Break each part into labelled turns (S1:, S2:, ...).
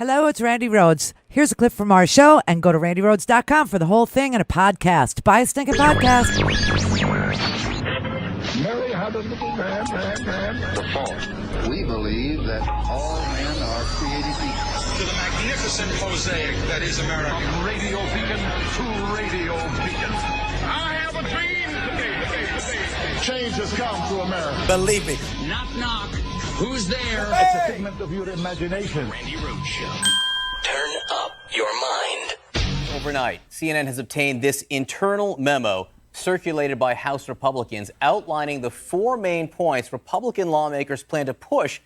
S1: Hello, it's Randi Rhodes. Here's a clip from our show, and go to randyrhodes.com for the whole thing and a podcast. Buy a stinking podcast.
S2: Mary had a little lamb.
S3: The fall. We believe that all men are created equal.
S4: To the magnificent mosaic that is America.
S2: From radio beacon to radio beacon. I have a dream today. Change has come to America.
S5: Believe me.
S4: Knock, knock. Who's there?
S2: It's a figment of your imagination.
S4: Randi Rhodes Show.
S5: Turn up your mind.
S6: Overnight, CNN has obtained this internal memo circulated by House Republicans outlining the 4 main points Republican lawmakers plan to push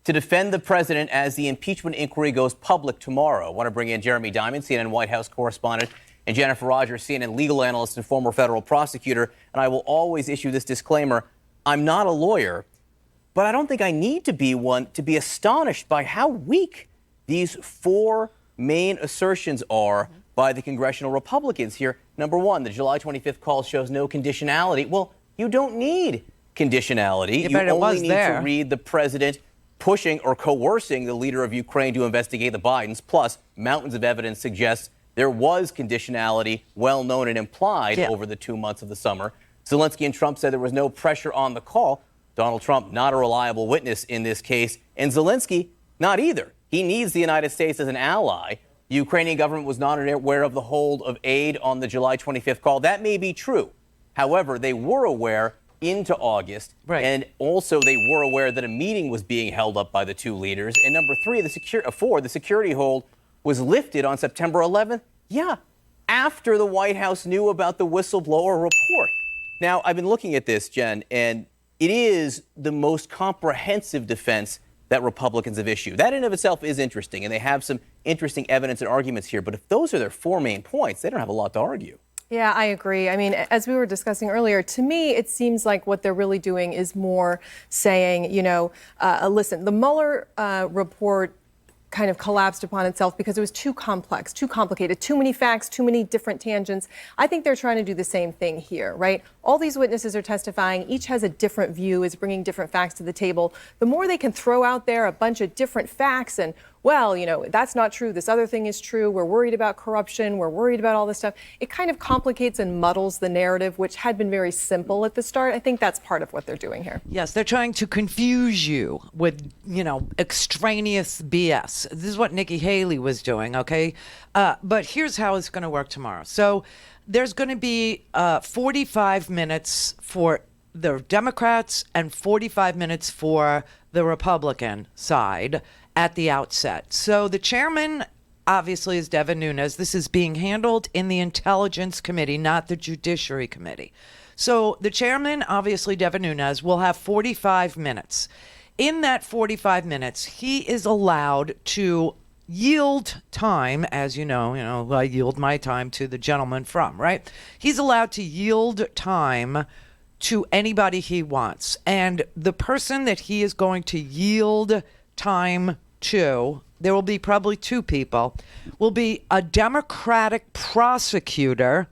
S6: to defend the president as the impeachment inquiry goes public tomorrow. I want to bring in Jeremy Diamond, CNN White House correspondent, and Jennifer Rogers, CNN legal analyst and former federal prosecutor. And I will always issue this disclaimer. I'm not a lawyer, but I don't think I need to be one to be astonished by how weak these 4 main assertions are by the congressional Republicans here. Number 1, the July 25th call shows no conditionality. Well, you don't need conditionality.
S1: Yeah,
S6: you only need to read the president pushing or coercing the leader of Ukraine to investigate the Bidens. Plus, mountains of evidence suggests there was conditionality, well known and implied, over the 2 months of the summer. Zelensky and Trump said there was no pressure on the call. Donald Trump, not a reliable witness in this case, and Zelensky, not either. He needs the United States as an ally. The Ukrainian government was not aware of the hold of aid on the July 25th call. That may be true. However, they were aware into August, and also they were aware that a meeting was being held up by the 2 leaders. And number 3, the security hold was lifted on September 11th. Yeah, after the White House knew about the whistleblower report. Now, I've been looking at this, Jen, and it is the most comprehensive defense that Republicans have issued. That in of itself is interesting, and they have some interesting evidence and arguments here. But if those are their 4 main points, they don't have a lot to argue.
S7: Yeah, I agree. I mean, as we were discussing earlier, to me, it seems like what they're really doing is more saying, listen, the Mueller report kind of collapsed upon itself because it was too complex, too complicated, too many facts, too many different tangents. I think they're trying to do the same thing here, right? All these witnesses are testifying. Each has a different view, is bringing different facts to the table. The more they can throw out there a bunch of different facts and, well, that's not true. This other thing is true. We're worried about corruption. We're worried about all this stuff. It kind of complicates and muddles the narrative, which had been very simple at the start. I think that's part of what they're doing here.
S1: Yes, they're trying to confuse you with, extraneous BS. This is what Nikki Haley was doing, okay? But here's how it's going to work tomorrow. So there's going to be 45 minutes for the Democrats and 45 minutes for the Republican side at the outset. So the chairman obviously is Devin Nunes. This is being handled in the Intelligence Committee, not the Judiciary Committee. So the chairman, obviously Devin Nunes, will have 45 minutes. In that 45 minutes, he is allowed to yield time, as you know, I yield my time to the gentleman from, right? He's allowed to yield time to anybody he wants. And the person that he is going to yield time to, there will be probably 2 people, will be a Democratic prosecutor,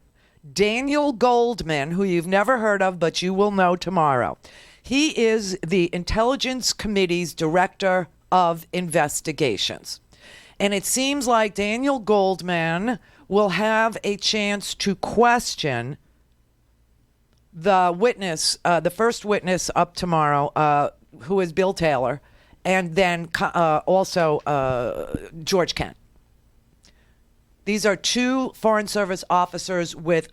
S1: Daniel Goldman, who you've never heard of, but you will know tomorrow. He is the Intelligence Committee's Director of Investigations. And it seems like Daniel Goldman will have a chance to question the witness, the first witness up tomorrow, who is Bill Taylor, and then also George Kent. These are 2 Foreign Service officers with,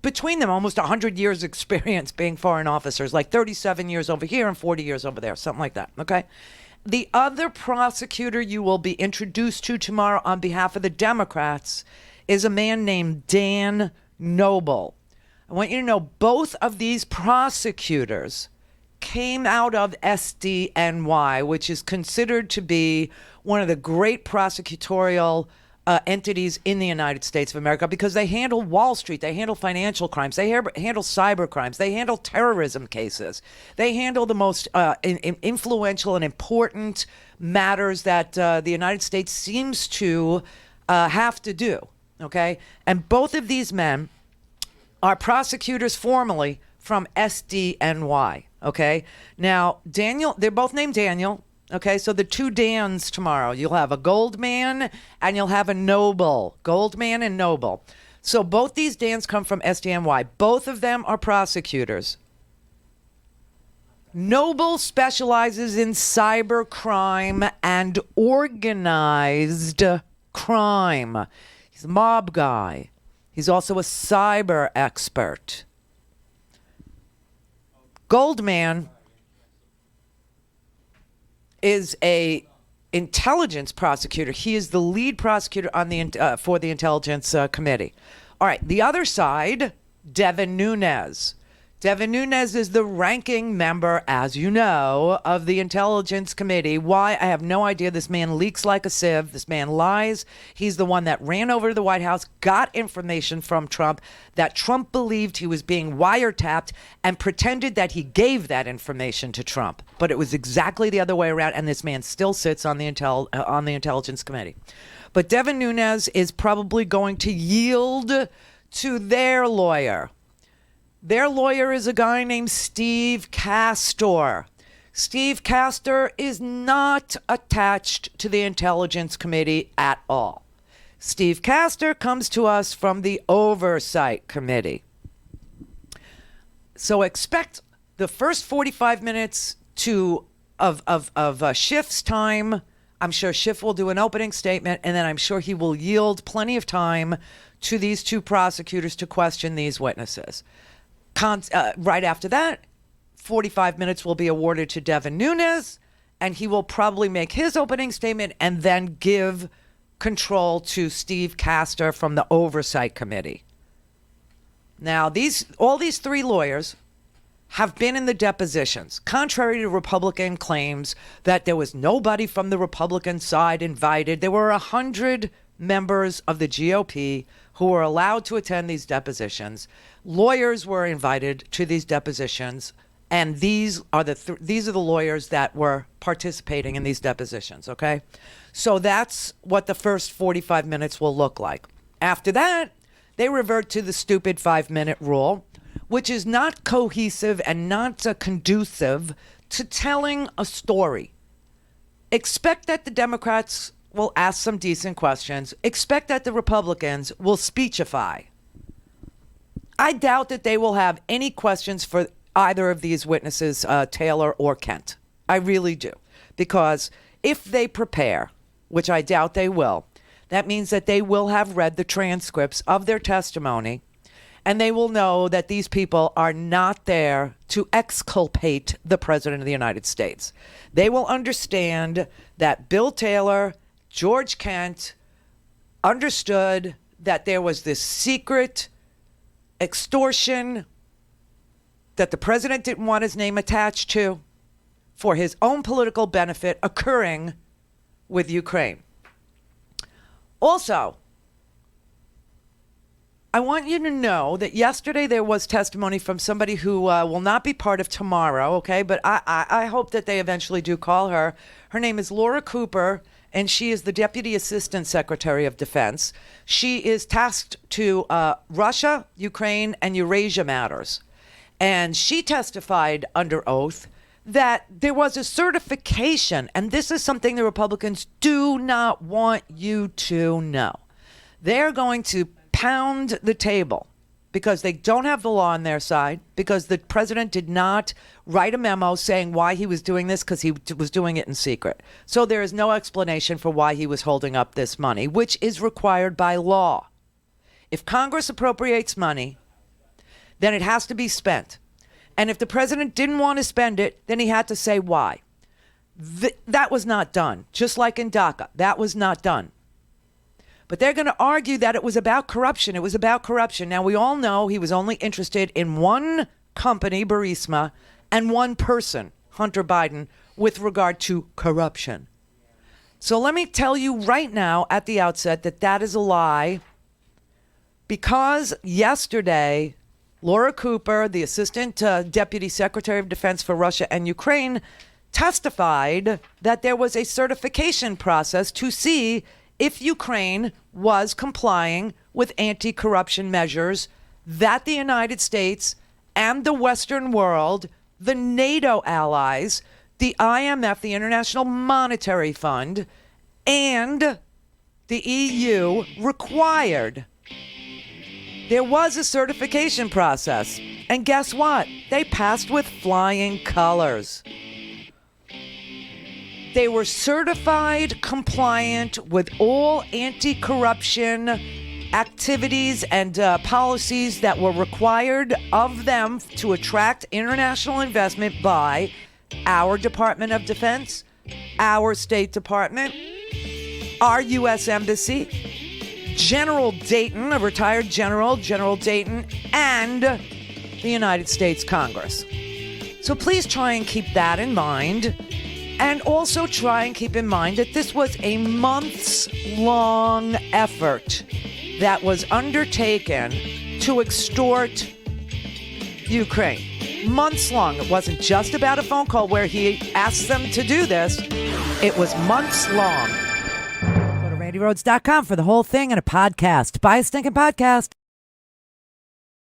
S1: between them, almost 100 years experience being foreign officers, like 37 years over here and 40 years over there, something like that, okay? The other prosecutor you will be introduced to tomorrow on behalf of the Democrats is a man named Dan Noble. I want you to know both of these prosecutors came out of SDNY, which is considered to be one of the great prosecutorial entities in the United States of America, because they handle Wall Street, they handle financial crimes, they handle cyber crimes, they handle terrorism cases, they handle the most influential and important matters that the United States seems to have to do, okay? And both of these men are prosecutors formally from SDNY, okay? Now, Daniel, they're both named Daniel. Okay, so the two Dans tomorrow. You'll have a gold man and you'll have a noble. Gold man and noble. So both these Dans come from SDNY. Both of them are prosecutors. Noble specializes in cyber crime and organized crime. He's a mob guy. He's also a cyber expert. Goldman is a intelligence prosecutor. He is the lead prosecutor on the for the Intelligence Committee. All right, the other side, Devin Nunes. Devin Nunes is the ranking member, as you know, of the Intelligence Committee. Why? I have no idea. This man leaks like a sieve. This man lies. He's the one that ran over to the White House, got information from Trump that Trump believed he was being wiretapped and pretended that he gave that information to Trump. But it was exactly the other way around, and this man still sits on the Intelligence Committee. But Devin Nunes is probably going to yield to their lawyer. Their lawyer is a guy named Steve Castor. Steve Castor is not attached to the Intelligence Committee at all. Steve Castor comes to us from the Oversight Committee. So expect the first 45 minutes of Schiff's time. I'm sure Schiff will do an opening statement, and then I'm sure he will yield plenty of time to these two prosecutors to question these witnesses. Right after that, 45 minutes will be awarded to Devin Nunes, and he will probably make his opening statement and then give control to Steve Castor from the Oversight Committee. Now, all these three lawyers have been in the depositions, contrary to Republican claims that there was nobody from the Republican side invited. There were 100 members of the GOP who were allowed to attend these depositions. Lawyers were invited to these depositions, and these are the lawyers that were participating in these depositions, okay? So that's what the first 45 minutes will look like. After that, they revert to the stupid 5-minute rule, which is not cohesive and not conducive to telling a story. Expect that the Democrats will ask some decent questions. Expect that the Republicans will speechify. I doubt that they will have any questions for either of these witnesses, Taylor or Kent. I really do. Because if they prepare, which I doubt they will, that means that they will have read the transcripts of their testimony, and they will know that these people are not there to exculpate the President of the United States. They will understand that Bill Taylor, George Kent understood that there was this secret extortion that the president didn't want his name attached to for his own political benefit occurring with Ukraine. Also, I want you to know that yesterday there was testimony from somebody who will not be part of tomorrow, okay? But I hope that they eventually do call her. Her name is Laura Cooper, and she is the Deputy Assistant Secretary of Defense. She is tasked to Russia, Ukraine, and Eurasia matters. And she testified under oath that there was a certification, and this is something the Republicans do not want you to know. They're going to pound the table because they don't have the law on their side, because the president did not write a memo saying why he was doing this, because he was doing it in secret. So there is no explanation for why he was holding up this money, which is required by law. If Congress appropriates money, then it has to be spent. And if the president didn't want to spend it, then he had to say why. That was not done. Just like in DACA, that was not done. But they're going to argue that it was about corruption. It was about corruption. Now, we all know he was only interested in one company, Burisma, and one person, Hunter Biden, with regard to corruption. So let me tell you right now at the outset that that is a lie, because yesterday, Laura Cooper, the Assistant Deputy Secretary of Defense for Russia and Ukraine, testified that there was a certification process to see if Ukraine was complying with anti-corruption measures that the United States and the Western world, the NATO allies, the IMF, the International Monetary Fund, and the EU required. There was a certification process. And guess what? They passed with flying colors. They were certified compliant with all anti-corruption activities and policies that were required of them to attract international investment by our Department of Defense, our State Department, our U.S. Embassy, General Dayton, a retired general, General Dayton, and the United States Congress. So please try and keep that in mind. And also try and keep in mind that this was a months-long effort that was undertaken to extort Ukraine. Months long. It wasn't just about a phone call where he asked them to do this. It was months long. Go to RandiRhodes.com for the whole thing and a podcast. Buy a stinking podcast.